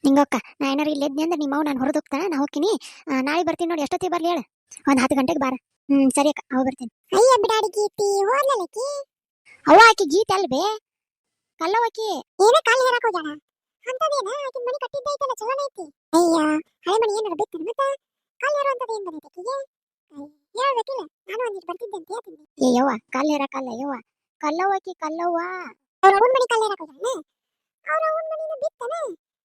ನಿಂಗಕ್ಕ ನಾ ಏನಾರ ಇಲ್ಲಿದ್ನಿ ಅಂದ್ರೆ ನಿಮ್ಮ ನಾನು ಹೊರದು ಹೋಗ್ತಾನೆ ನಾ ಹೋಗ್ತೀನಿ. ನಾಳೆ ಬರ್ತೀನಿ ನೋಡಿ, ಎಷ್ಟೊತ್ತಿಗೆ ಬರ್ಲಿ ಹೇಳ? ಒಂದು 10 ಗಂಟೆಗೆ ಬಾರ. ಸರಿ ಅಕ್ಕ, ಅವ ಬರ್ತೀನಿ. ಅಯ್ಯ ಬಿಡಾಡಿ ಗೀತಿ ಹೋಗ್ಲಕ್ಕಿ. ಅವ ಆಕಿ ಗೀತೆ ಅಲ್ಬೇ, ಕಲ್ಲವಕಿ. ಏನ ಕಾಲ್ ಹೇರಕ್ ಹೋಗ್ಯಾಳ ಅಂತದೇನ? ಆಕಿ ಮನಿ ಕಟ್ಟಿದ್ದೈತಲ್ಲ ಚಲೋನೇ ಐತಿ. ಅಯ್ಯ ಹಳೆ ಮನಿ ಏನಾರ ಬಿತ್ತು ಮತ್ತ ಕಾಲ್ ಹೇರುವಂತದ ಏನ್ ಬಂದೈತಿ ಆಕಿಗೆ? ಹೇಳ್ಬೇಕಿಲ್ಲ, ನಾನು ಒಂದಿಟ್ಟು ಬರ್ತಿದ್ದೆ ಅಂತ ಹೇಳ್ತೀನಿ. ಏ ಯವ್ವ, ಕಲ್ ಹೇರಕಲ್ಲ ಯವ್ವ, ಕಲ್ಲವಕಿ ಕಲ್ಲವ್ವ. ಅವ್ರ ಅವ್ನ ಮನಿ ಕಾಲ್ ಹೇರಕ್ ಹೋಗ್ಯಾಳ. ಅವ್ರ ಅವ್ನ ಮನಿನ ಬಿತ್ತನ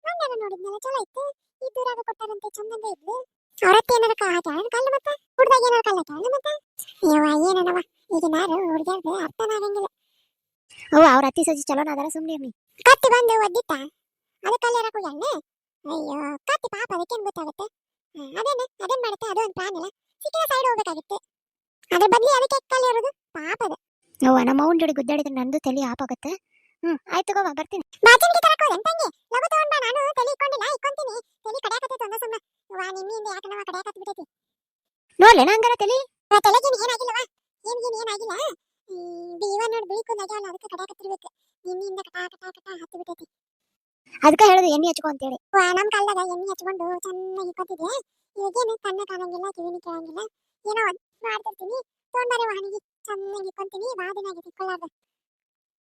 ನಾನು ನೋಡಿದ್ನಲ್ಲ, ಚಲೋ ಐತಿ. ಈ ದೂರಾಗ ಕೊಟ್ಟಾರಂತೆ, ಚಂದಂಗ ಇದ್ಲು. ಅವ್ರತ್ತೆ ಏನಾರ ಹಾಕ್ಯಾಳ ಕಲ್ಲು, ಮತ್ತ ಹುಡ್ದಾಗ ಏನಾರ ಕಲ್ಲು ಹಾಕ್ಯಾಳ ಮತ್ತ. ಯವ್ವ ಏನನವ ಈಗಿನಾರು ಹುಡುಗ್ಯಾರ್ದು ಅರ್ಥನ ಆಗಂಗಿಲ್ಲ. ಅವ್ವ ಅವ್ರ ಅತ್ತಿ ಸಜ್ಜಿ ಚಲೋನ ಅದರ, ಸುಮ್ನೆ ನೀ. ಕತ್ತಿ ಬಂದು ಒದ್ದಿತ್ತ ಅದಕ್ಕೆ ಅಲ್ಲಿ ಹೇರಕ್ ಹೋಗ್ಯಾಳ. ಅಯ್ಯೋ ಕತ್ತಿ ಪಾಪ, ಅದಕ್ಕೇನ್ ಗೊತ್ತಾಗುತ್ತೆ? ಅದೇನ್ ಮಾಡುತ್ತೆ, ಅದು ಒಂದು ಪ್ರಾಣ ಅಲ್ಲ, ಸಿಕ್ಕಿನ ಸೈಡ್ ಹೋಗ್ಬೇಕಾಗಿತ್ತು. ಅದ್ರ ಬದ್ಲಿ ಅದಕ್ಕೆ ಕಲ್ಲಿ ಇರೋದು ಪಾಪ ಅದು. ಅವ್ವ ನಮ್ಮ ಅವ್ನ ಜೋಡಿ ಗುದ್ದಾಡಿದ್ರೆ ನಂದು ತಲೆ ಆಪಾಗತ್ತೆ. ಆಯ್ತು ಗವ್ವ, ಬರ್ತೀನಿ. ಬಾಚಣಿಗೆ ತರಕ್ ಹೋದೆ ತಂಗಿ, ಲಗು ತಗೊಂಡ್ ಬಾ. ನಾನು ತಲೆ ಇಕ್ಕೊಂಡಿಲ್ಲ, ಇಕ್ಕೊಂತೀನಿ. ತಲೆ ಕಡಿಯಾಕತ್ತೈತೆ ಒಂದ ಸುಮ್ಮ. ವಾ ನಿಮ್ಮಿಂದ ಯಾಕನವ ಕಡಿಯಾಕತ್ತ ಬಿಟ್ಟೈತಿ. ನೋಡ್ಲೇನ ಹಂಗಾರ ತಲೆ? ತಲೆಗೇನು ಏನಾಗಿಲ್ಲವಾ, ಏನಾಗಿಲ್ಲ. ಬೀವ ನೋಡಿ ಬೀಳ್ಕೊಂಡಾಗ್ಯಾವಲ್ಲ, ಅದಕ್ಕೆ ಕಡಿಯಾಕತ್ತಿರ್ಬೇಕು. ನಿಮ್ಮಿಂದ ಕಟಾ ಕಟಾ ಕಟಾ ಹತ್ತಿ ಬಿಟ್ಟೈತಿ. ಅದಕ್ಕೆ ಹೇಳುದು ಎಣ್ಣೆ ಹಚ್ಕೊ ಅಂತೇಳಿ. ವಾ ನಮ್ ಕಾಲದಾಗ ಎಣ್ಣೆ ಹಚ್ಕೊಂಡು ಚೆನ್ನಾಗಿ ಇಕ್ಕೊತಿದ್ದೆ. ಇವಾಗೇನು ಕಣ್ಣ ಕಾಣಂಗಿಲ್ಲ, ಕಿವಿನ ಕೇಳಂಗಿಲ್ಲ. ಏನೋ ಮಾಡ್ತಿರ್ತೀನಿ, ತೊಗೊಂಡ್ಬಾರೆ ವಾಹನಿಗೆ ಚೆನ್ನಾಗಿ ಇಕ್ಕೊಂತೀನಿ. ದಿನ ಆಗೈತಿ ಇಕ್ಕೊಳ್ಳಾರ್ದ.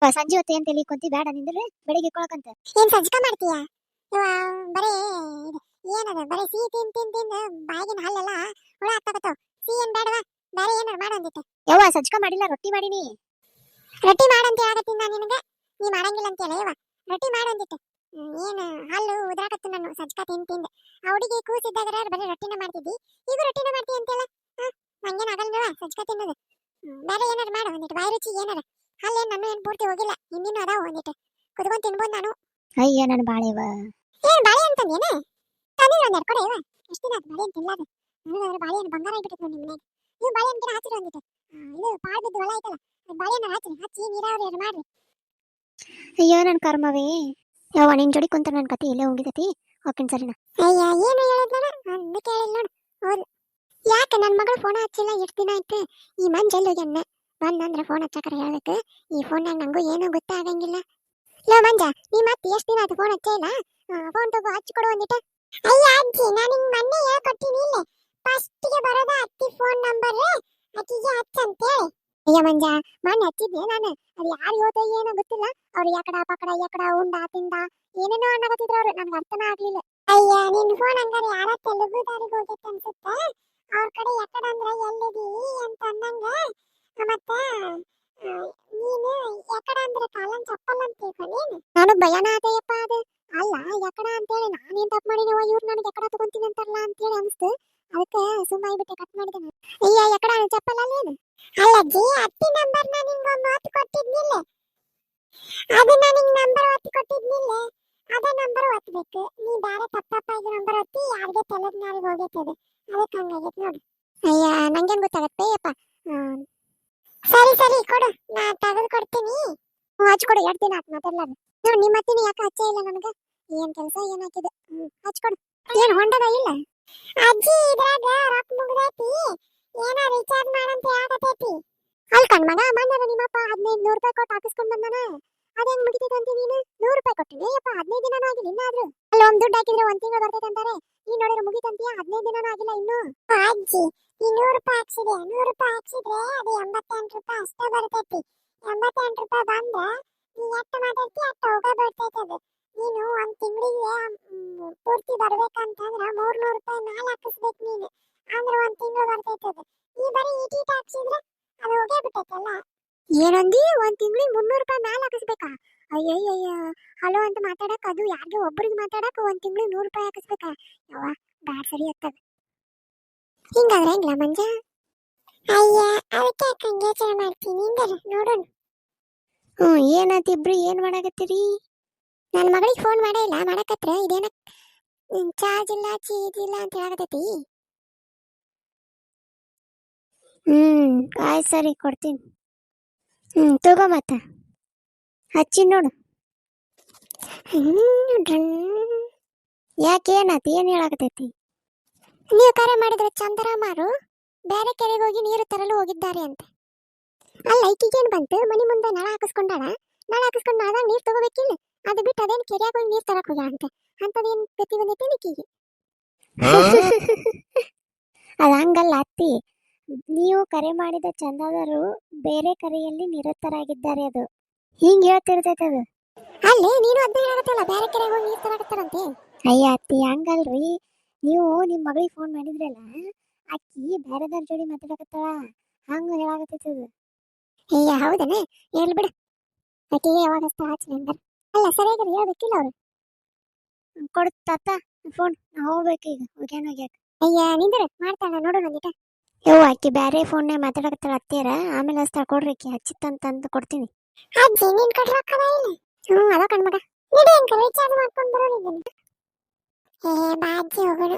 ಸಂಜೆ ಹೊತ್ತು ಏನ್ ತಲೆ ಇಕ್ಕೊಂತಿ? ಬೇಡ ನಿಂದ್ರೆ ಬೆಳಿಗ್ಗೆ ಇಕ್ಕೊಳಕಂತ. ಏನ್ ಸಜ್ಜಕ ಮಾಡ್ತೀಯಾ? ಬರೇ ಏನದ, ಬರೇ ಸಿಹಿ ತಿಂದ ಬಾಯಿಗಿನ ಹಲ್ಲೆಲ್ಲ ಹುಳ ಹತ್ತಾಕತ್ತಾವ. ಸಿಹಿ ಏನ್ ಬೇಡವಾ, ಬೇರೆ ಏನಾರ ಮಾಡು ಅಂದಿತ್ತು. ಯವ್ವ ಸಜ್ಜಕ ಮಾಡಿಲ್ಲ, ರೊಟ್ಟಿ ಮಾಡೀನಿ. ರೊಟ್ಟಿ ಮಾಡಂತ ಹೇಳಕತ್ತೀನಿ ನಾನು ನಿನಗೆ, ನೀ ಮಾಡಂಗಿಲ್ಲ ಅಂತೇಳ. ಯವ್ವ ರೊಟ್ಟಿ ಮಾಡು ಅಂದಿತ್ತು. ಏನು ಹಲ್ಲು ಉದ್ರಾಕತ್ತು ನಾನು ಸಜ್ಜಕ ತಿಂದ. ಆ ಹುಡುಗಿ ಕೂಸಿದ್ದಾಗ ಬರೀ ರೊಟ್ಟಿನ ಮಾಡ್ತಿದ್ದಿ, ಈಗ ರೊಟ್ಟಿನ ಮಾಡ್ತೀವಿ ಅಂತೇಳ. ನಂಗೇನು ಆಗಲ್ವಾ ಸಜ್ಜಕ ತಿನ್ನೋದು? ಬೇರೆ ಏನಾರ ಮಾಡು ಒಂದಿಟ್ಟು, ಬಾಯಿ ರುಚಿ ಏನಾರ. ಹಲ್ಲೇನು ನಾನು ಏನು ಪೂರ್ತಿ ಹೋಗಿಲ್ಲ, ಇನ್ನಿನ್ನೂ ಅದಾವ ಒಂದಿಟ್ಟು, ಕುದ್ಕೊಂಡು ತಿನ್ಬೋದು ನಾನು. ಅಯ್ಯ ನನ್ನ ಬಾಳೆವ. ಏನ್ ಬಾಳೆ ಅಂತಂದೇನೆ? ತಂದಿಲ್ಲ ಒಂದೆರಡು ಕೊಡೆ. ಇವ ಎಷ್ಟು ದಿನ ಆಯ್ತು ಬಾಳೆ ಅಂತ ತಿನ್ನಲಾರ್ದು. ನನಗೆ ಬಾಳೆಹಣ್ಣು ಬಂಗಾರ ಆಗಿಬಿಟ್ಟೈತೆ ನೋಡಿ ನಿಮ್ಮ ಮನೆಗೆ. ನೀವು ಬಾಳೆಹಣ್ಣು ಗಿಡ ಹಚ್ಚಿರಿ ಒಂದಿಟ್ಟು. ಇದು ಪಾಳು ಬಿದ್ದು ಹೊಲ ಐತಲ್ಲ, ಬಾಳೆಹಣ್ಣು ಹಚ್ಚಿ ನೀರಾವರಿ ಮಾಡ್ರಿ. ಅಯ್ಯೋ ನನ್ನ ಕರ್ಮವೇ. ಯವ್ವ ನಿನ್ ಜೋಡಿ ಕುಂತ ನನ್ನ ಕತೆ ಇಲ್ಲೇ ಹೋಗಿದತಿ. ಓಕೆ ಸರಿನಾ? ಅಯ್ಯ ಏನು ಹೇಳಿದ್ನ ಅಂದ ಕೇಳಿಲ್ಲ ನೋಡು. ಹೌದು, ಯಾಕೆ ನನ್ನ ಮಗಳು ಫೋನ್ ಹಚ್ಚಿಲ್ಲ? ಎಷ್ಟು ದಿನ ಆಯ್ತು. ಈ ಮಂಜಲ್ಲಿ ಹೋಗ್ಯಾನ, ಬಂದಂದ್ರೆ ಫೋನ್ ಹಚ್ಚಕರ ಹೇಳ್ಬೇಕು. ಈ ಫೋನ್ನಾಗ ನಂಗೂ ಏನೂ ಗೊತ್ತಾಗಂಗಿಲ್ಲ. ಲೋ ಮಂಜ, ನೀ ಮತ್ತೆ ಎಷ್ಟು ದಿನ ಆಯ್ತು ಫೋನ್ ಹಚ್ಚೇ ಇಲ್ಲ? ಫೋನ್ ತಗೋ ಹಚ್ಕೊಡು ಒಂದಿಟ್ಟು. ಅಯ್ಯ ಅಜ್ಜಿ, ನಾನು ನಿಂಗೆ ಮೊನ್ನೆ ಹೇಳ್ಕೊಟ್ಟಿನಿ ಇಲ್ಲ, ಫಸ್ಟಿಗೆ ಬರೋದ ಅತ್ತಿ ಫೋನ್ ನಂಬರ್, ಅಕ್ಕಿಗೆ ಹಚ್ಚಂತೇಳಿ. ಅಯ್ಯ ಮಂಜ, ಮೊನ್ನೆ ಹಚ್ಚಿದ್ದೆ ನಾನು. ಅದು ಯಾರು ಹೋದ ಏನೋ ಗೊತ್ತಿಲ್ಲ. ಅವ್ರು ಯಾಕಡ ಪಕಡ ಯಾಕಡ ಉಂಡ ತಿಂದ ಏನೇನೋ ಅನ್ನಕತ್ತಿದ್ರು ಅವ್ರು, ನನಗೆ ಅರ್ಥನ ಆಗ್ಲಿಲ್ಲ. ಅಯ್ಯ ನಿನ್ ಫೋನ್ ಹಂಗಾರೆ ಯಾರ ತೆಲುಗುದಾರಿಗೆ ಹೋಗಿತ್ತು ಅನ್ಸುತ್ತೆ. ಅವ್ರ ಕಡೆ ಯಾಕಡ ಅಂದ್ರೆ ಎಲ್ಲಿದಿ ಅಂತ ಅನ್ನಂಗ. ಮತ್ತೆ ನೀನು ಯಾಕಡ ಅಂದ್ರೆ ಕಾಲನ್ ಚಪ್ಪಲ್ ಅಂತ ತಿಳ್ಕೊಂಡೇನು? ನಾನು ಭಯನ ಆದೆಯಪ್ಪ ಅದು. ಅಲ್ಲ ಯಾಕಡ ಅಂತೇಳಿ ನಾನೇನ್ ತಪ್ಪು ಮಾಡಿದವ, ಇವ್ರು ನನಗೆ ಯಾಕಡ ತಗೊಂತೀನಿ ಅಂತಾರಲ್ಲ ಅಂತೇಳಿ ಅನಿಸ್ತು. ಅದಕ್ಕೆ ಸುಮ್ಮಾಗ್ಬಿಟ್ಟೆ, ಕಟ್ ಮಾಡಿದೆ ನಾನು. ಅಯ್ಯ ಯಾಕಡ ಚಪ್ಪಲ್ ಅಲ್ಲೇನು? ಅಲ್ಲಜ್ಜಿ, ಅತ್ತಿ ನಂಬರ್ ನಾನು ನಿಂಗೊಂದು ಹೊತ್ತು ಕೊಟ್ಟಿದ್ನಿಲ್ಲ, ಅದು ನಾನು ನಿಂಗೆ ನಂಬರ್ ಹೊತ್ತು ಕೊಟ್ಟಿದ್ನಿಲ್ಲ, ಅದೇ ನಂಬರ್ ಒತ್ತಬೇಕು. ನೀ ಬೇರೆ ತಪ್ಪಾಗಿ ನಂಬರ್ ಒತ್ತಿ ಯಾರಿಗೆ ತೆಲಗ್ನಾರಿಗೆ ಹೋಗೈತದು, ಅದಕ್ಕೆ ಹಂಗಾಗೈತೆ ನೋಡಿ. ಅಯ್ಯ ನಂಗೇನು ಗೊತ್ತಾಗತ್ತೆ ಅಪ್ಪ. ಸರಿ ಕೊಡು, ನಾ ತೆಗೆದು ಕೊಡ್ತೀನಿ. ಹಚ್ಕೊಡು, 2 ದಿನ ಆಯ್ತು ಮಾತಾಡ್ಲಾರ್ದು. ನೋಡಿ ನಿಮ್ಮ ಅತ್ತಿನ ಯಾಕೆ ಹಚ್ಚೇ ಇಲ್ಲ ನನಗೆ? ಏನ್ ಕೆಲಸ ಏನಾಕಿದೆ? ಹಚ್ಕೊಡು. ಏನು ಹೊಂಡದ ಇಲ್ಲ ಅಜ್ಜಿ? ಇದ್ರಾಗ ರೊಕ್ಕ ಮುಗ್ದೈತಿ, ಏನೋ ರೀಚಾರ್ಜ್ ಮಾಡಂತ ಹೇಳಕತ್ತೈತಿ. ಅಲ್ಲಿ ಕಣ್ಮಗ ಬಂದಾರ ನಿಮ್ಮಪ್ಪ 1500 ರೂಪಾಯಿ ಕೊಟ್ಟು ಹಾಕಿಸ್ಕೊಂಡ್ ಬಂದಾನ. ಅದೇನ್ ಮುಗಿತೈತೆ ಅಂತ ನೀನು 100 ರೂಪಾಯಿ ಕೊಟ್ಟಿನಿ ಅಪ್ಪ. 15 ದಿನನೂ ಆಗಿಲ್ಲ ಇನ್ನಾದ್ರೂ. ಅಲ್ಲಿ ಒಂದು ದುಡ್ಡು ಹಾಕಿದ್ರೆ 1 ತಿಂಗಳು ಬರ್ತೈತೆ ಅಂತಾರೆ. ನೀನ್ ನೋಡಿದ್ರೆ ಮುಗಿತಂತೀಯ, 15 ದಿನನೂ ಆಗಿಲ್ಲ ಇನ್ನು. ಅಜ್ಜಿ ಈ 100 ರೂಪಾಯಿ ಹಾಕ್ಸಿದೆ, 100 ರೂಪಾಯಿ ಹಾಕ್ಸಿದ್ರೆ ಅದು 88 ರೂಪಾಯಿ ಅಷ್ಟೇ ಬರ್ತೈತಿ. 88 ರೂಪಾಯಿ ಬಂದ್ರೆ ನೀ ಎಷ್ಟು ಮಾತಾಡ್ತಿ ಅಷ್ಟು ಹೋಗ ಬರ್ತೈತೆ ಅದು. ನೀನು 1 ತಿಂಗಳಿಗೆ ಪೂರ್ತಿ ಬರ್ಬೇಕಂತಂದ್ರೆ 300 ರೂಪಾಯಿ ಮೇಲೆ ಹಾಕಿಸ್ಬೇಕು ನೀನು, ಅಂದ್ರೆ 1 ತಿಂಗಳು ಬರ್ತೈತೆ ಅದು. ಈ ಬರೀ ಈಟೀಟ್ ಹಾಕ್ಸಿದ್ರೆ ಅದು ಹೋಗೇ ಬಿಟ್ಟೈತಲ್ಲ. ಏನಂದಿ? 1 ತಿಂಗಳಿಗೆ 300 ರೂಪಾಯಿ ಮೇಲೆ ಹಾಕಿಸ್ಬೇಕಾ? ಅಯ್ಯಯ್ಯಯ್ಯ, ಹಲೋ ಅಂತ ಮಾತಾಡಕ್, ಅದು ಯಾರಿಗೂ ಒಬ್ಬರಿಗೆ ಮಾತಾಡಕ್ 1 ತಿಂಗಳಿಗೆ 100 ರೂಪಾಯಿ ಹಾಕಿಸ್ಬೇಕಾ? ಯವ್ವ ಬ್ಯಾಡ, ಸರಿ ಆಗ್ತದ ಹಿಂಗಾದ್ರೆ ಹೆಂಗಿಲ್ಲ ಮಂಜ? ಅಯ್ಯ ಅದಕ್ಕೆ ಹಂಗೆ ಯೋಚನೆ ಮಾಡ್ತೀನಿ ಇಂದರ ನೋಡೋಣ. ಏನಾಯ್ತು ಇಬ್ರು ಏನ್ ಮಾಡಾಕತ್ತೀರಿ? ನನ್ನ ಮಗಳಿಗೆ ಫೋನ್ ಮಾಡೇ ಇಲ್ಲ, ಮಾಡಕತ್ರ ಇದೇನ ಚಾರ್ಜ್ ಇಲ್ಲ ಚೀಜ್ ಇಲ್ಲ ಅಂತ ಹೇಳಕತ್ತೈತಿ. ಆಯ್ತು ಸರಿ ಕೊಡ್ತೀನಿ. ತಗೋ ಮತ್ತ ಹಚ್ಚಿ ನೋಡು. ಯಾಕೆ ಏನಾಯ್ತು? ಏನ್ ಹೇಳಾಕತೈತಿ? ನೀವು ಕರೆ ಮಾಡಿದ್ರೆ ಚಂದರಾಮಾರು ಬೇರೆ ಕೆರೆಗೆ ಹೋಗಿ ನೀರು ತರಲು ಹೋಗಿದ್ದಾರೆ ಅಂತ. ಅಲ್ಲ ಈಕಿಗೇನು ಬಂತು? ಮನಿ ಮುಂದೆ ನಳ ಹಾಕಿಸ್ಕೊಂಡಾಳ, ನಳ ಹಾಕಿಸ್ಕೊಂಡು ಅದಾಗ ನೀರು ತಗೋಬೇಕಿಲ್ಲ, ಅದು ಬಿಟ್ಟು ಅದೇನು ಕೆರೆಯಾಗ ಹೋಗಿ ನೀರು ತರಕ್ ಹೋಗ್ಯಾಳ ಅಂತೆ. ಅಂತದೇನು ಗತಿ ಬಂದೈತೆ ನಿಕ್ಕಿಗೆ. ಅದ ಹಂಗಲ್ಲ ಅತ್ತಿ, ನೀವು ಕರೆ ಮಾಡಿದ ಚಂದಾದರು ಬೇರೆ ಕರೆಯಲ್ಲಿ ನಿರತರಾಗಿದ್ದಾರೆ. ಅದು ಹಿಂಗ್ ಹೇಳ್ತಿರ್ತೈತೆ ಅದು. ಅಲ್ಲೇ ನೀನು ಅದನ್ನ ಹೇಳಕತ್ತಲ್ಲ, ಬೇರೆ ಕಡೆ ಹೋಗಿ ನೀರು ತರಕತ್ತಾರಂತೆ. ಅಯ್ಯ ಅತ್ತಿ ಹಂಗಲ್ರಿ, ನೀವು ನಿಮ್ಮ ಮಗಳಿಗೆ ಫೋನ್ ಮಾಡಿದ್ರಲ್ಲ, ಅಕ್ಕಿ ಬೇರೆದಾರ ಜೋಡಿ ಮಾತಾಡಕತ್ತಾಳ, ಹಂಗ ಹೇಳಾಕತ್ತೈತೆ ಅದು. ಅಯ್ಯ ಹೌದನ, ಹೇಳ್ ಬಿಡು. ಆಕೆಗೆ ಯಾವಾಗ ಹಚ್ತಾಳ ಹಚ್ಲಿ ಹಂಗಾರ. ಅಲ್ಲ ಸರಿಯಾಗಿ ಹೇಳ್ಬೇಕಿಲ್ಲ ಅವ್ರು. ಕೊಡ್ತಾತ ಫೋನ್, ನಾ ಹೋಗ್ಬೇಕೀಗ, ಹೋಗ್ಯಾಕ. ಅಯ್ಯ ನಿಂದ್ರ ಮಾಡ್ತಾಳ ನೋಡೋಣ ಒಂದಿಟ. ಯವ್ವ ಅಕ್ಕಿ ಬ್ಯಾರೆ ಫೋನ್ಯಾಗ ಮಾತಾಡಕತ್ತಾಳ ಅತ್ತಿಯರ, ಆಮೇಲೆ ಹಚ್ತಾಳ, ಕೊಡ್ರಿ ಅಕ್ಕಿ ಹಚ್ಚಿತ್ತಂತಂದು ಕೊಡ್ತೀನಿ. ಅಜ್ಜಿ ನೀನ್ ಕೊಟ್ರ ರೊಕ್ಕದ ಇಲ್ಲ. ಅದ ಕಣ್ಮಗ. ನಡಿ ಅಂಕಲ್ ರೀಚಾರ್ಜ್ ಮಾಡ್ಕೊಂಡು ಬರೋಣ ಇದನ್ನ. ಏ ಬಾ ಅಜ್ಜಿ ಹೋಗೋಣ.